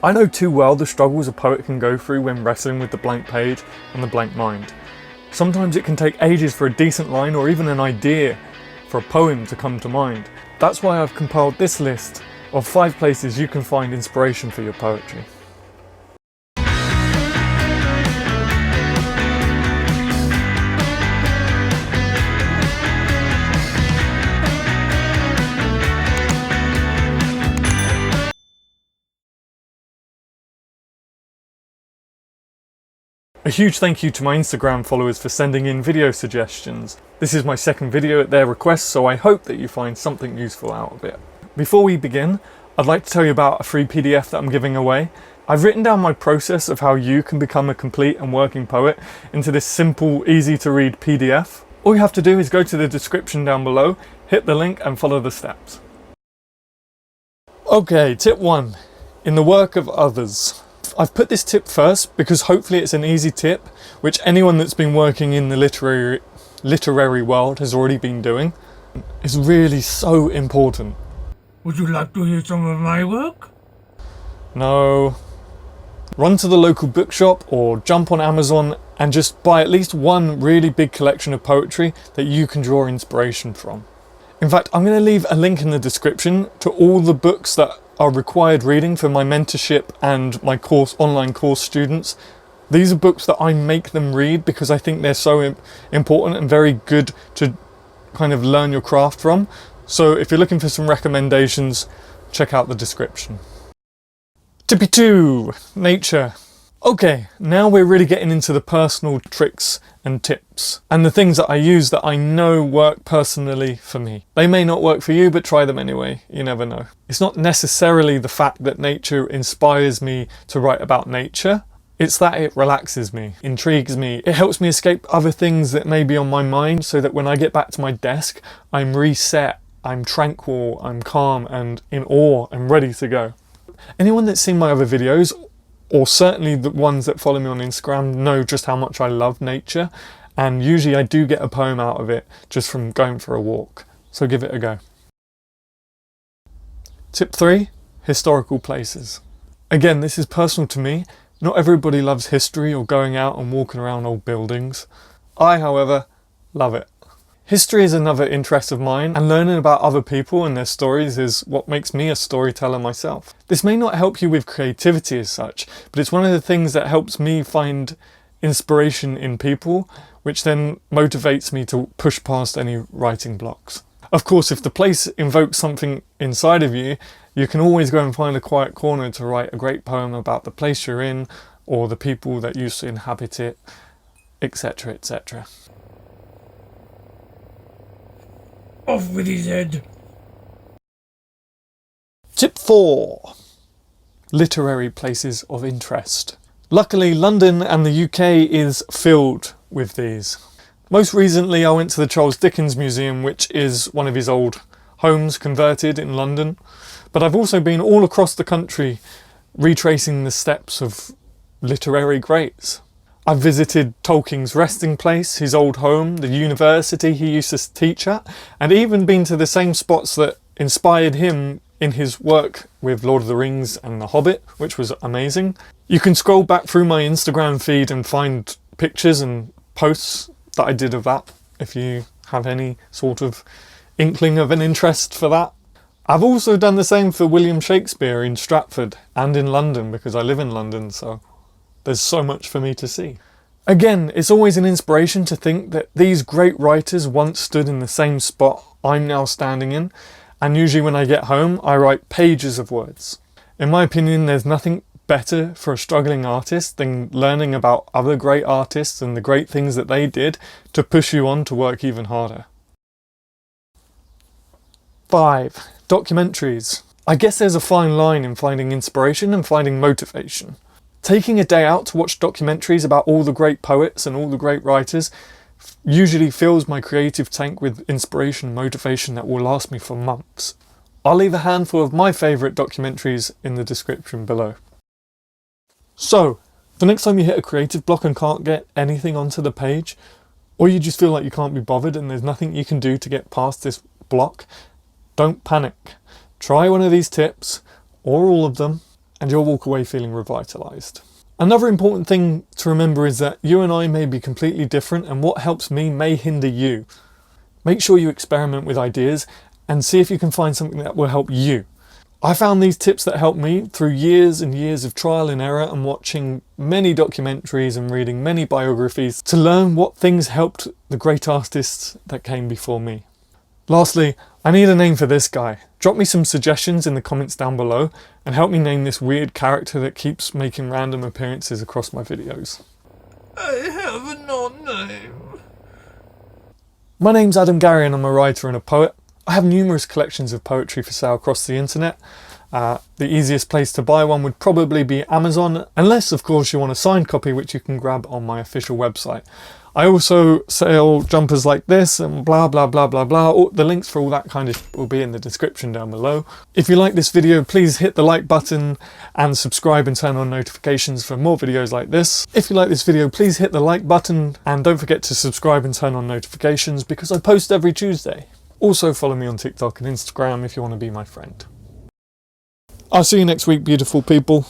I know too well the struggles a poet can go through when wrestling with the blank page and the blank mind. Sometimes it can take ages for a decent line or even an idea for a poem to come to mind. That's why I've compiled this list of 5 places you can find inspiration for your poetry. A huge thank you to my Instagram followers for sending in video suggestions. This is my second video at their request, so I hope that you find something useful out of it. Before we begin, I'd like to tell you about a free PDF that I'm giving away. I've written down my process of how you can become a complete and working poet into this simple, easy to read PDF. All you have to do is go to the description down below, hit the link and follow the steps. Okay, tip 1. In the work of others. I've put this tip first because hopefully it's an easy tip which anyone that's been working in the literary world has already been doing. It's really so important. Would you like to hear some of my work? No. Run to the local bookshop or jump on Amazon and just buy at least one really big collection of poetry that you can draw inspiration from. In fact, I'm going to leave a link in the description to all the books that are required reading for my mentorship and my online course students. These are books that I make them read because I think they're so important and very good to kind of learn your craft from. So if you're looking for some recommendations, check out the description. Tip 2, nature. Okay, now we're really getting into the personal tricks and tips and the things that I use that I know work personally for me. They may not work for you, but try them anyway. You never know. It's not necessarily the fact that nature inspires me to write about nature. It's that it relaxes me, intrigues me. It helps me escape other things that may be on my mind so that when I get back to my desk, I'm reset, I'm tranquil, I'm calm and in awe and ready to go. Anyone that's seen my other videos, or certainly the ones that follow me on Instagram, know just how much I love nature, and usually I do get a poem out of it just from going for a walk, so give it a go. Tip 3, historical places. Again, this is personal to me. Not everybody loves history or going out and walking around old buildings. I, however, love it. History is another interest of mine, and learning about other people and their stories is what makes me a storyteller myself. This may not help you with creativity as such, but it's one of the things that helps me find inspiration in people, which then motivates me to push past any writing blocks. Of course, if the place invokes something inside of you, you can always go and find a quiet corner to write a great poem about the place you're in, or the people that used to inhabit it, etc, etc. Off with his head. Tip 4. Literary places of interest. Luckily, London and the UK is filled with these. Most recently, I went to the Charles Dickens Museum, which is one of his old homes converted in London. But I've also been all across the country retracing the steps of literary greats. I've visited Tolkien's resting place, his old home, the university he used to teach at, and even been to the same spots that inspired him in his work with Lord of the Rings and The Hobbit, which was amazing. You can scroll back through my Instagram feed and find pictures and posts that I did of that, if you have any sort of inkling of an interest for that. I've also done the same for William Shakespeare in Stratford and in London, because I live in London, so there's so much for me to see. Again, it's always an inspiration to think that these great writers once stood in the same spot I'm now standing in, and usually when I get home I write pages of words. In my opinion, there's nothing better for a struggling artist than learning about other great artists and the great things that they did to push you on to work even harder. 5. Documentaries. I guess there's a fine line in finding inspiration and finding motivation. Taking a day out to watch documentaries about all the great poets and all the great writers usually fills my creative tank with inspiration and motivation that will last me for months. I'll leave a handful of my favourite documentaries in the description below. So, the next time you hit a creative block and can't get anything onto the page, or you just feel like you can't be bothered and there's nothing you can do to get past this block, don't panic. Try one of these tips, or all of them, and you'll walk away feeling revitalised. Another important thing to remember is that you and I may be completely different, and what helps me may hinder you. Make sure you experiment with ideas and see if you can find something that will help you. I found these tips that helped me through years and years of trial and error and watching many documentaries and reading many biographies to learn what things helped the great artists that came before me. Lastly, I need a name for this guy. Drop me some suggestions in the comments down below and help me name this weird character that keeps making random appearances across my videos. I have no name. My name's Adam Gary and I'm a writer and a poet. I have numerous collections of poetry for sale across the internet. The easiest place to buy one would probably be Amazon, unless of course you want a signed copy which you can grab on my official website. I also sell jumpers like this and blah blah blah blah blah. The links for all that kind of will be in the description down below. If you like this video, please hit the like button and subscribe and turn on notifications for more videos like this. If you like this video, please hit the like button and don't forget to subscribe and turn on notifications because I post every Tuesday. Also follow me on TikTok and Instagram if you want to be my friend. I'll see you next week, beautiful people.